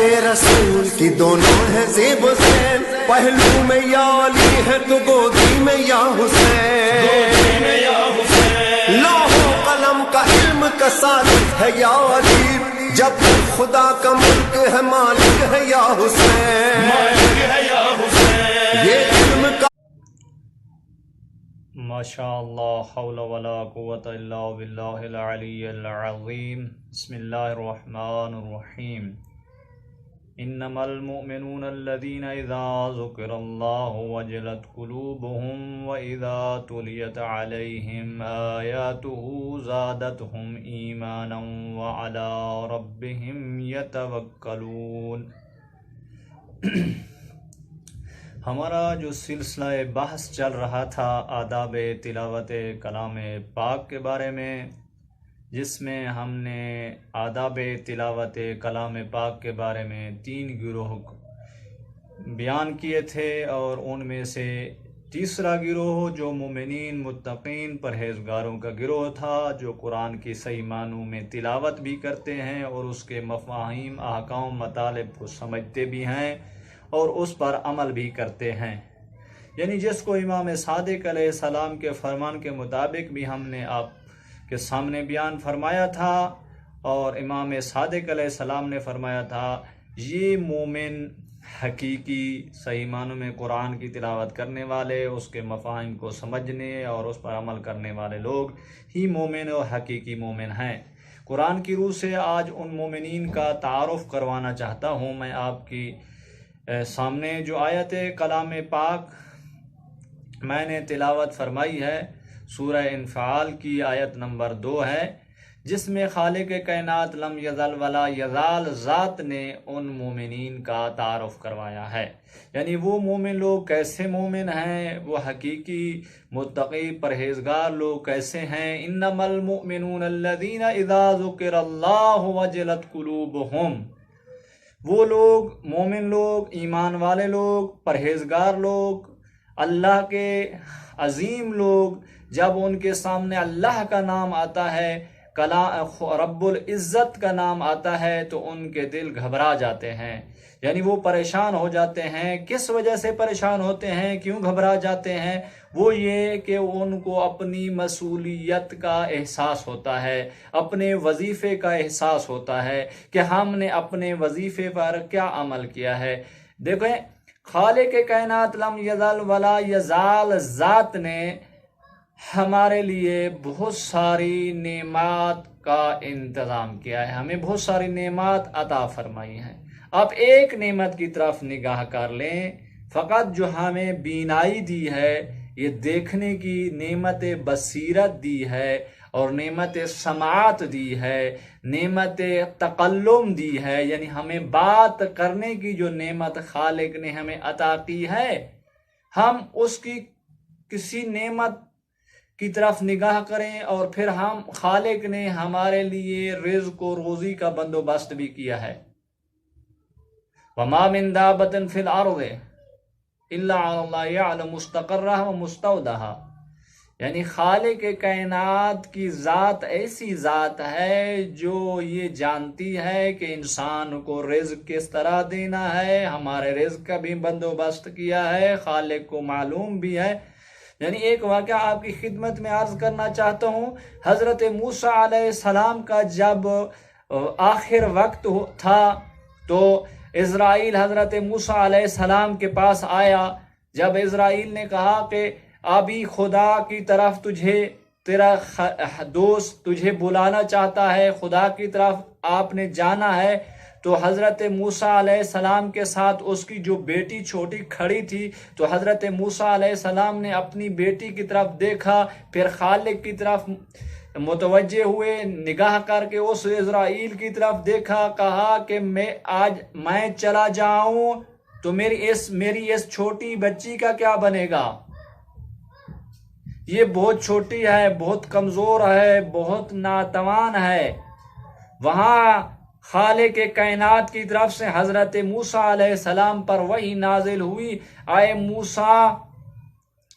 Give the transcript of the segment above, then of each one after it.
کے رسول کی دونوں ہے زیب حسین، پہلو میں یا علی ہے تو گودی میں یا حسین، لوح و قلم کا علم کا ساتھ ہے یا علی، جب تک خدا کا ملک ہے مالک ہے یا حسین، یہ علم کا ماشاءاللہ حول ولا قوت الا باللہ العلی العظیم۔ بسم اللہ الرحمن الرحیم۔ انما المؤمنون الذین اذا ذکر اللہ وجلت قلوبهم واذا تلیت علیہم آیاتہ زادتہم ایمانا وعلی ربہم یتوکلون۔ ہمارا جو سلسلہ بحث چل رہا تھا آداب تلاوت کلام پاک کے بارے میں، جس میں ہم نے آداب تلاوت کلام پاک کے بارے میں 3 گروہ بیان کیے تھے، اور ان میں سے تیسرا گروہ جو مومنین متقین پرہیزگاروں کا گروہ تھا، جو قرآن کی صحیح معنوں میں تلاوت بھی کرتے ہیں اور اس کے مفاہیم احکام مطالب کو سمجھتے بھی ہیں اور اس پر عمل بھی کرتے ہیں، یعنی جس کو امام صادق علیہ السلام کے فرمان کے مطابق بھی ہم نے آپ کے سامنے بیان فرمایا تھا، اور امام صادق علیہ السلام نے فرمایا تھا یہ مومن حقیقی صحیح معنوں میں قرآن کی تلاوت کرنے والے، اس کے مفاہیم کو سمجھنے اور اس پر عمل کرنے والے لوگ ہی مومن اور حقیقی مومن ہیں۔ قرآن کی روح سے آج ان مومنین کا تعارف کروانا چاہتا ہوں میں آپ کی سامنے۔ جو آیت کلام پاک میں نے تلاوت فرمائی ہے سورہ انفعال کی آیت نمبر 2 ہے، جس میں خالق کائنات لم یزل ولا یزال ذات نے ان مومنین کا تعارف کروایا ہے، یعنی وہ مومن لوگ کیسے مومن ہیں، وہ حقیقی متقی پرہیزگار لوگ کیسے ہیں۔ انما المؤمنون الذین اذا ذکر اللہ وجلت قلوبہم، وہ لوگ مومن لوگ، ایمان والے لوگ، پرہیزگار لوگ، اللہ کے عظیم لوگ، جب ان کے سامنے اللہ کا نام آتا ہے، رب العزت کا نام آتا ہے، تو ان کے دل گھبرا جاتے ہیں، یعنی وہ پریشان ہو جاتے ہیں۔ کس وجہ سے پریشان ہوتے ہیں، کیوں گھبرا جاتے ہیں؟ وہ یہ کہ ان کو اپنی مسئولیت کا احساس ہوتا ہے، اپنے وظیفے کا احساس ہوتا ہے کہ ہم نے اپنے وظیفے پر کیا عمل کیا ہے۔ دیکھیں، خالق کائنات لم یزل ولا یزال ذات نے ہمارے لیے بہت ساری نعمات کا انتظام کیا ہے، ہمیں بہت ساری نعمات عطا فرمائی ہیں۔ آپ ایک نعمت کی طرف نگاہ کر لیں، فقط جو ہمیں بینائی دی ہے، یہ دیکھنے کی نعمت بصیرت دی ہے، اور نعمت سماعت دی ہے، نعمت تکلم دی ہے، یعنی ہمیں بات کرنے کی جو نعمت خالق نے ہمیں عطا کی ہے، ہم اس کی کسی نعمت کی طرف نگاہ کریں، اور پھر ہم خالق نے ہمارے لیے رزق و روزی کا بندوبست بھی کیا ہے۔ وَمَا مِن دَابَّةٍ فِي الْأَرْضِ إِلَّا عَلَى اللَّهِ يَعْلَمُ مُسْتَقَرَّهَا وَمُسْتَوْدَعَهَا، یعنی خالق کائنات کی ذات ایسی ذات ہے جو یہ جانتی ہے کہ انسان کو رزق کس طرح دینا ہے، ہمارے رزق کا بھی بندوبست کیا ہے، خالق کو معلوم بھی ہے۔ یعنی ایک واقعہ آپ کی خدمت میں عرض کرنا چاہتا ہوں۔ حضرت موسیٰ علیہ السلام کا جب آخر وقت تھا تو عزرائیل حضرت موسیٰ علیہ السلام کے پاس آیا۔ جب عزرائیل نے کہا کہ ابھی خدا کی طرف تیرا دوست تجھے بلانا چاہتا ہے، خدا کی طرف آپ نے جانا ہے، تو حضرت موسیٰ علیہ السلام کے ساتھ اس کی جو بیٹی چھوٹی کھڑی تھی، تو حضرت موسیٰ علیہ السلام نے اپنی بیٹی کی طرف دیکھا، پھر خالق کی طرف متوجہ ہوئے، نگاہ کر کے اس عزرائیل کی طرف دیکھا، کہا کہ میں چلا جاؤں تو میری اس چھوٹی بچی کا کیا بنے گا؟ یہ بہت چھوٹی ہے، بہت کمزور ہے، بہت ناتوان ہے۔ وہاں خالق کائنات کی طرف سے حضرت موسیٰ علیہ السلام پر وحی نازل ہوئی، آئے موسیٰ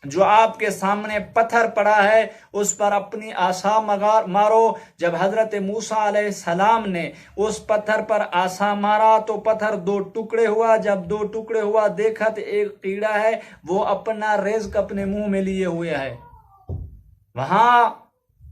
جو آپ کے سامنے پتھر پڑا ہے اس پر اپنی عصا مارو۔ جب حضرت موسیٰ علیہ السلام نے اس پتھر پر عصا مارا تو پتھر 2 ٹکڑے ہوا۔ جب 2 ٹکڑے ہوا دیکھا تو ایک کیڑا ہے، وہ اپنا رزق اپنے منہ میں لیے ہوئے ہے۔ وہاں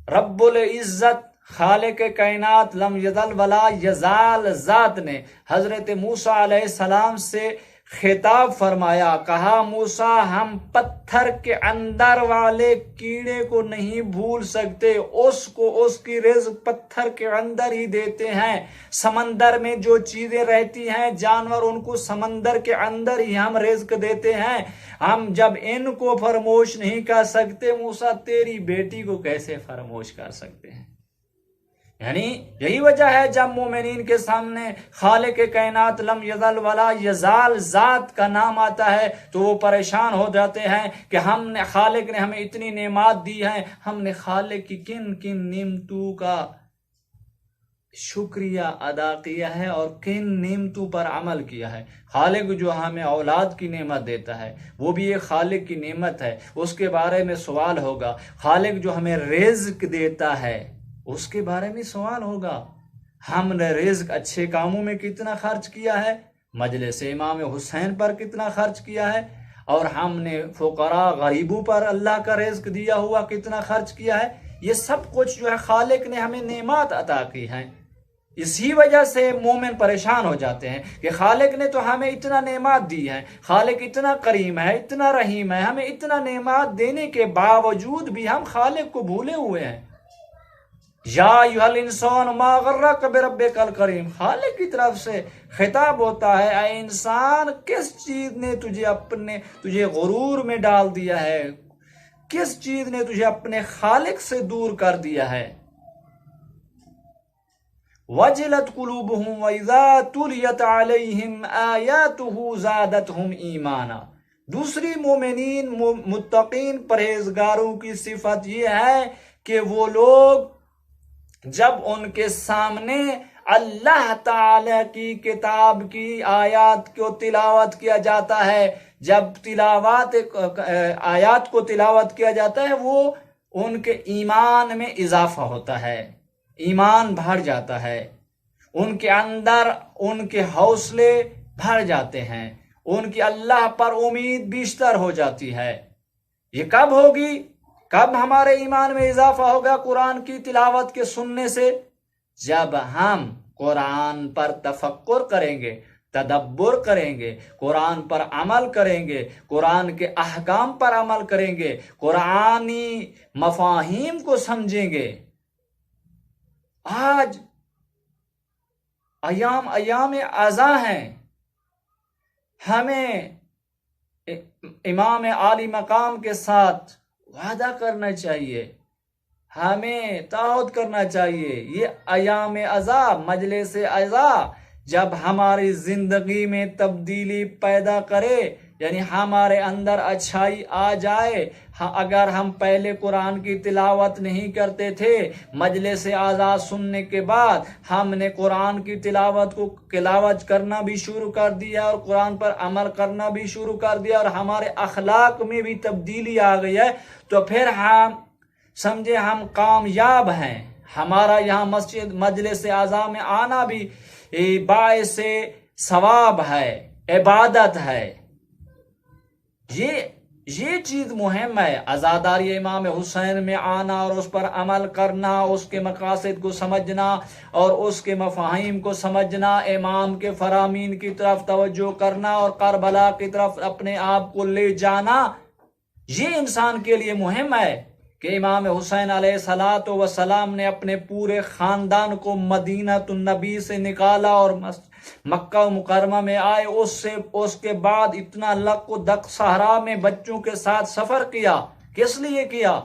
رب العزت خالق کائنات لم یزل ولا یزال ذات نے حضرت موسیٰ علیہ السلام سے خطاب فرمایا، کہا موسیٰ ہم پتھر کے اندر والے کیڑے کو نہیں بھول سکتے، اس کو اس کی رزق پتھر کے اندر ہی دیتے ہیں۔ سمندر میں جو چیزیں رہتی ہیں جانور، ان کو سمندر کے اندر ہی ہم رزق دیتے ہیں۔ ہم جب ان کو فراموش نہیں کر سکتے، موسیٰ تیری بیٹی کو کیسے فراموش کر سکتے ہیں؟ یعنی یہی وجہ ہے جب مومنین کے سامنے خالق کائنات لم یزل ولا یزال ذات کا نام آتا ہے تو وہ پریشان ہو جاتے ہیں کہ خالق نے ہمیں اتنی نعمات دی ہیں، ہم نے خالق کی کن کن نعمتوں کا شکریہ ادا کیا ہے اور کن نعمتوں پر عمل کیا ہے۔ خالق جو ہمیں اولاد کی نعمت دیتا ہے وہ بھی ایک خالق کی نعمت ہے، اس کے بارے میں سوال ہوگا۔ خالق جو ہمیں رزق دیتا ہے اس کے بارے میں سوال ہوگا۔ ہم نے رزق اچھے کاموں میں کتنا خرچ کیا ہے، مجلس امام حسین پر کتنا خرچ کیا ہے، اور ہم نے فقراء غریبوں پر اللہ کا رزق دیا ہوا کتنا خرچ کیا ہے۔ یہ سب کچھ جو ہے خالق نے ہمیں نعمات عطا کی ہیں۔ اسی وجہ سے مومن پریشان ہو جاتے ہیں کہ خالق نے تو ہمیں اتنا نعمات دی ہے، خالق اتنا کریم ہے، اتنا رحیم ہے، ہمیں اتنا نعمات دینے کے باوجود بھی ہم خالق کو بھولے ہوئے ہیں۔ یا ایھا الانسان ما غرک بربک الکریم، خالق کی طرف سے خطاب ہوتا ہے، اے انسان کس چیز نے تجھے غرور میں ڈال دیا ہے، کس چیز نے تجھے اپنے خالق سے دور کر دیا ہے۔ وجلت قلوبہم واذا تلیت علیہم آیاتہ زادتہم ایمانا۔ دوسری مومنین متقین پرہیزگاروں کی صفت یہ ہے کہ وہ لوگ جب ان کے سامنے اللہ تعالی کی کتاب کی آیات کو تلاوت کیا جاتا ہے، جب آیات کو تلاوت کیا جاتا ہے وہ ان کے ایمان میں اضافہ ہوتا ہے، ایمان بڑھ جاتا ہے، ان کے اندر ان کے حوصلے بڑھ جاتے ہیں، ان کی اللہ پر امید بیشتر ہو جاتی ہے۔ یہ کب ہوگی؟ کب ہمارے ایمان میں اضافہ ہوگا قرآن کی تلاوت کے سننے سے؟ جب ہم قرآن پر تفکر کریں گے، تدبر کریں گے، قرآن پر عمل کریں گے، قرآن کے احکام پر عمل کریں گے، قرآنی مفاہیم کو سمجھیں گے۔ آج ایام عزا ہیں، ہمیں امام عالی مقام کے ساتھ وعدہ کرنا چاہیے، ہمیں تعہد کرنا چاہیے۔ یہ ایام عزا، مجلس عزا جب ہماری زندگی میں تبدیلی پیدا کرے، یعنی ہمارے اندر اچھائی آ جائے۔ اگر ہم پہلے قرآن کی تلاوت نہیں کرتے تھے، مجلس عزا سننے کے بعد ہم نے قرآن کی تلاوت کرنا بھی شروع کر دیا اور قرآن پر عمل کرنا بھی شروع کر دیا اور ہمارے اخلاق میں بھی تبدیلی آ گئی ہے، تو پھر ہم سمجھے ہم کامیاب ہیں۔ ہمارا یہاں مجلس عزا میں آنا بھی باعث ثواب ہے، عبادت ہے۔ یہ چیز مہم ہے، عزاداری امام حسین میں آنا اور اس پر عمل کرنا، اس کے مقاصد کو سمجھنا اور اس کے مفاہیم کو سمجھنا، امام کے فرامین کی طرف توجہ کرنا اور کربلا کی طرف اپنے آپ کو لے جانا، یہ انسان کے لیے مہم ہے کہ امام حسین علیہ السلام نے اپنے پورے خاندان کو مدینہ النبی سے نکالا اور مکہ مکرمہ میں آئے، اس کے بعد اتنا لک و دک صحرا میں بچوں کے ساتھ سفر کیا۔ کس لیے کیا؟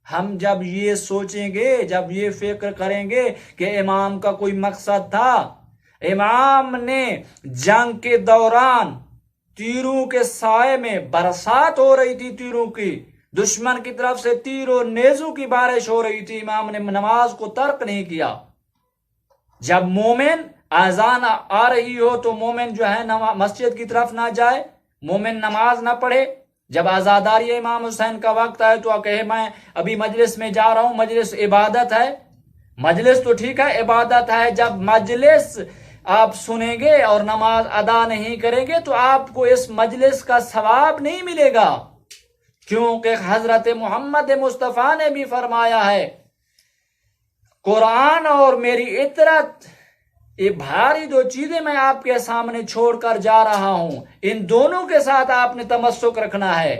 ہم جب یہ سوچیں گے، جب یہ فکر کریں گے کہ امام کا کوئی مقصد تھا، امام نے جنگ کے دوران تیروں کے سائے میں برسات ہو رہی تھی، تیروں کی، دشمن کی طرف سے تیر و نیزوں کی بارش ہو رہی تھی، امام نے نماز کو ترک نہیں کیا۔ جب مومن اذان آ رہی ہو تو مومن جو ہے مسجد کی طرف نہ جائے، مومن نماز نہ پڑھے، جب عزاداری امام حسین کا وقت آئے تو کہے میں ابھی مجلس میں جا رہا ہوں، مجلس عبادت ہے، مجلس تو ٹھیک ہے عبادت ہے، جب مجلس آپ سنیں گے اور نماز ادا نہیں کریں گے تو آپ کو اس مجلس کا ثواب نہیں ملے گا، کیونکہ حضرت محمد مصطفیٰ نے بھی فرمایا ہے قرآن اور میری اطاعت، یہ بھاری دو چیزیں میں آپ کے سامنے چھوڑ کر جا رہا ہوں، ان دونوں کے ساتھ آپ نے تمسک رکھنا ہے۔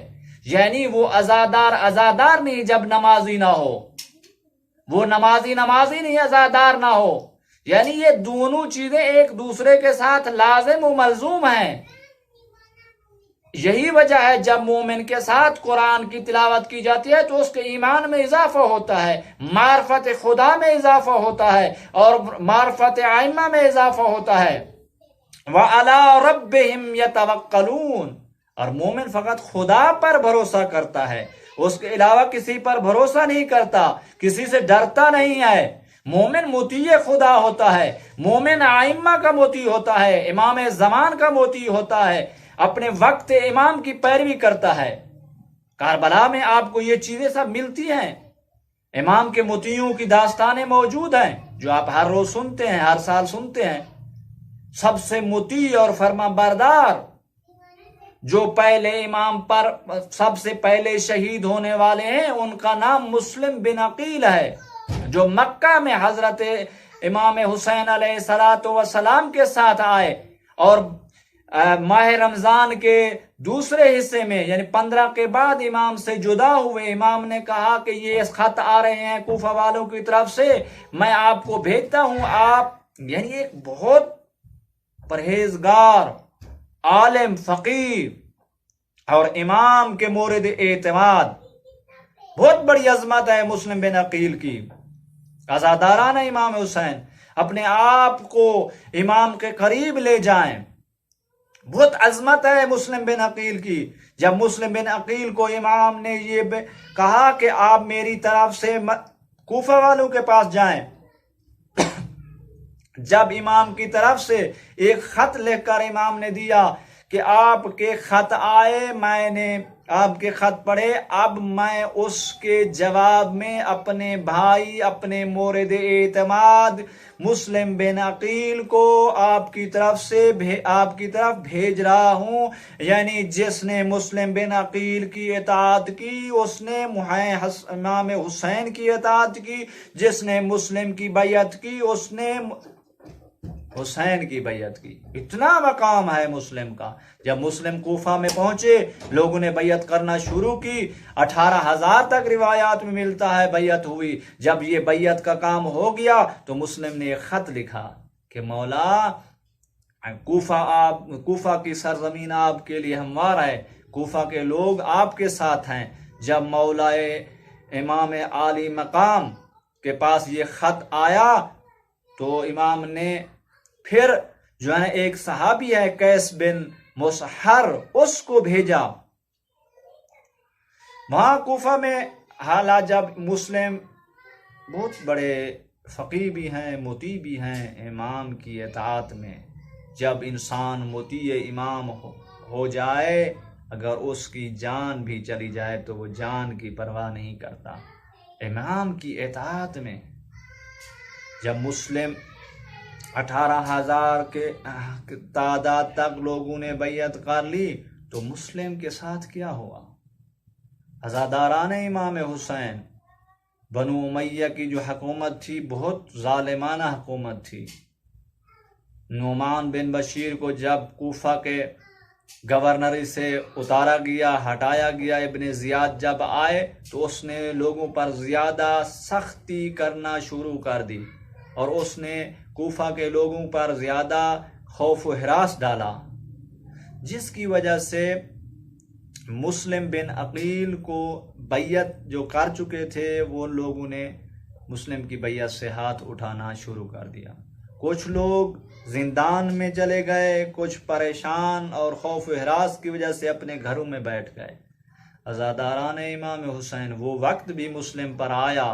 یعنی وہ عزادار نہیں جب نمازی نہ ہو، وہ نمازی نہیں عزادار نہ ہو، یعنی یہ دونوں چیزیں ایک دوسرے کے ساتھ لازم و ملزوم ہیں۔ یہی وجہ ہے جب مومن کے ساتھ قرآن کی تلاوت کی جاتی ہے تو اس کے ایمان میں اضافہ ہوتا ہے، معرفت خدا میں اضافہ ہوتا ہے اور معرفت ائمہ میں اضافہ ہوتا ہے۔ وَعَلَىٰ رَبِّهِمْ يَتَوَكَّلُونَ، اور مومن فقط خدا پر بھروسہ کرتا ہے، اس کے علاوہ کسی پر بھروسہ نہیں کرتا، کسی سے ڈرتا نہیں ہے۔ مومن مطیع خدا ہوتا ہے، مومن ائمہ کا مطیع ہوتا ہے، امام زمان کا مطیع ہوتا ہے، اپنے وقت امام کی پیروی کرتا ہے۔ کربلا میں آپ کو یہ چیزیں سب ملتی ہیں، امام کے مطیعوں کی داستانیں موجود ہیں جو آپ ہر روز سنتے ہیں، ہر سال سنتے ہیں۔ سب سے مطیع اور فرما بردار جو پہلے امام پر سب سے پہلے شہید ہونے والے ہیں ان کا نام مسلم بن عقیل ہے، جو مکہ میں حضرت امام حسین علیہ السلام کے ساتھ آئے اور ماہ رمضان کے دوسرے حصے میں یعنی 15 کے بعد امام سے جدا ہوئے۔ امام نے کہا کہ یہ خط آ رہے ہیں کوفہ والوں کی طرف سے، میں آپ کو بھیجتا ہوں، آپ یعنی ایک بہت پرہیزگار عالم فقیر اور امام کے مورد اعتماد، بہت بڑی عظمت ہے مسلم بن عقیل کی۔ عزاداران امام حسین اپنے آپ کو امام کے قریب لے جائیں، بہت عظمت ہے مسلم بن عقیل کی۔ جب مسلم بن عقیل کو امام نے یہ کہا کہ آپ میری طرف سے کوفہ والوں کے پاس جائیں، جب امام کی طرف سے ایک خط لکھ کر امام نے دیا کہ آپ کے خط آئے، میں نے آپ کے خط پڑھے، اب میں اس کے جواب میں اپنے بھائی، اپنے مورد اعتماد مسلم بن عقیل کو آپ کی طرف بھیج رہا ہوں، یعنی جس نے مسلم بن عقیل کی اطاعت کی اس نے امام حسین کی اطاعت کی، جس نے مسلم کی بیعت کی اس نے حسین کی بیعت کی۔ اتنا مقام ہے مسلم کا۔ جب مسلم کوفہ میں پہنچے لوگوں نے بیعت کرنا شروع کی، 18,000 تک روایات میں ملتا ہے بیعت ہوئی۔ جب یہ بیعت کا کام ہو گیا تو مسلم نے ایک خط لکھا کہ مولا کوفہ کی سرزمین آپ کے لیے ہموار ہے، کوفہ کے لوگ آپ کے ساتھ ہیں۔ جب مولا امام عالی مقام کے پاس یہ خط آیا تو امام نے پھر جو ہے ایک صحابی ہے قیس بن مسحر، اس کو بھیجا وہاں کوفہ میں۔ حالانکہ جب مسلم بہت بڑے فقیہ بھی ہیں، مطیع بھی ہیں امام کی اطاعت میں، جب انسان مطیع امام ہو جائے اگر اس کی جان بھی چلی جائے تو وہ جان کی پرواہ نہیں کرتا۔ امام کی اطاعت میں جب مسلم 18,000 کے تعداد تک لوگوں نے بیعت کر لی تو مسلم کے ساتھ کیا ہوا؟ عزاداران امام حسین، بنو امیہ کی جو حکومت تھی بہت ظالمانہ حکومت تھی۔ نعمان بن بشیر کو جب کوفہ کے گورنری سے اتارا گیا، ہٹایا گیا، ابن زیاد جب آئے تو اس نے لوگوں پر زیادہ سختی کرنا شروع کر دی اور اس نے کوفہ کے لوگوں پر زیادہ خوف و ہراس ڈالا، جس کی وجہ سے مسلم بن عقیل کو بیعت جو کر چکے تھے وہ لوگوں نے مسلم کی بیعت سے ہاتھ اٹھانا شروع کر دیا۔ کچھ لوگ زندان میں چلے گئے، کچھ پریشان اور خوف و ہراس کی وجہ سے اپنے گھروں میں بیٹھ گئے۔ عزاداران امام حسین، وہ وقت بھی مسلم پر آیا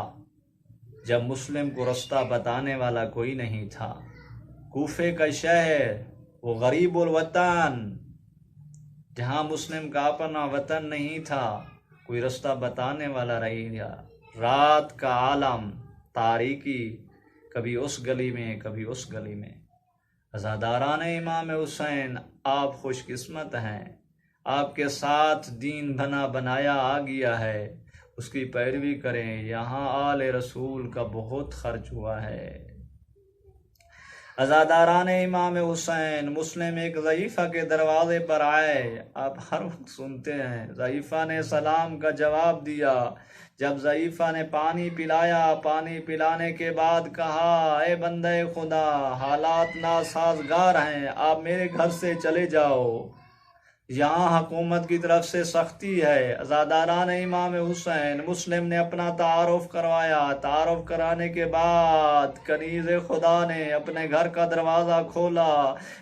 جب مسلم کو رستہ بتانے والا کوئی نہیں تھا۔ کوفے کا شہر، وہ غریب الوطن، جہاں مسلم کا اپنا وطن نہیں تھا، کوئی رستہ بتانے والا رہی گیا، رات کا عالم، تاریکی، کبھی اس گلی میں کبھی اس گلی میں۔ عزاداران امام حسین، آپ خوش قسمت ہیں، آپ کے ساتھ دین بنا بنایا آ گیا ہے، اس کی پیروی کریں، یہاں آل رسول کا بہت خرچ ہوا ہے۔ عزاداران امام حسین، مسلم ایک ضعیفہ کے دروازے پر آئے، آپ ہر وقت سنتے ہیں، ضعیفہ نے سلام کا جواب دیا، جب ضعیفہ نے پانی پلایا، پانی پلانے کے بعد کہا، اے بندے خدا، حالات ناسازگار ہیں، آپ میرے گھر سے چلے جاؤ، یہاں حکومت کی طرف سے سختی ہے۔ عزاداران امام حسین، مسلم نے اپنا تعارف کروایا، تعارف کرانے کے بعد کنیز خدا نے اپنے گھر کا دروازہ کھولا،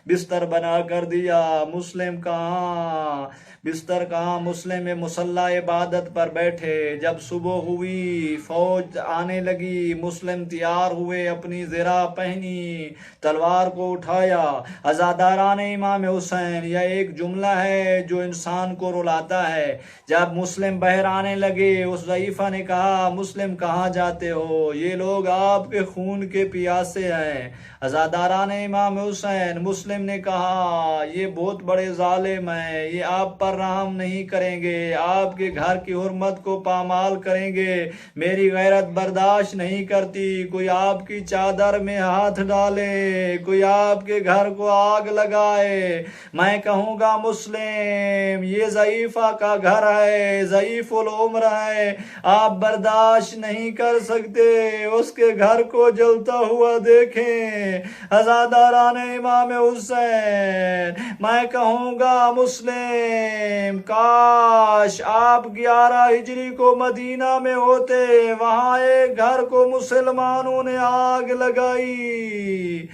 بستر بنا کر دیا، مسلم کہاں، بستر کہاں، مسلم مصلی عبادت پر بیٹھے۔ جب صبح ہوئی، فوج آنے لگی، مسلم تیار ہوئے، اپنی زرہ پہنی، تلوار کو اٹھایا۔ عزاداران امام حسین، یہ ایک جملہ ہے جو انسان کو رلاتا ہے۔ جب مسلم باہر آنے لگے، اس ضعیفہ نے کہا، مسلم کہاں جاتے ہو، یہ لوگ آپ کے خون کے پیاسے ہیں۔ عزاداران امام حسین، مسلم نے کہا، یہ بہت بڑے ظالم ہیں، یہ آپ پر رحم نہیں کریں گے، آپ کے گھر کی حرمت کو پامال کریں گے، میری غیرت برداشت نہیں کرتی، کوئی آپ کی چادر میں ہاتھ ڈالے، کوئی آپ کے گھر کو آگ لگائے، میں کہوں گا مسلم یہ ضعیفہ کا گھر ہے، ضعیف العمر ہے، آپ برداشت نہیں کر سکتے، اس کے گھر کو جلتا ہوا دیکھیں۔ عزاداران امام حسین، میں کہوں گا مسلم، کاش آپ 11 ہجری کو مدینہ میں ہوتے، وہاں ایک گھر کو مسلمانوں نے آگ لگائی،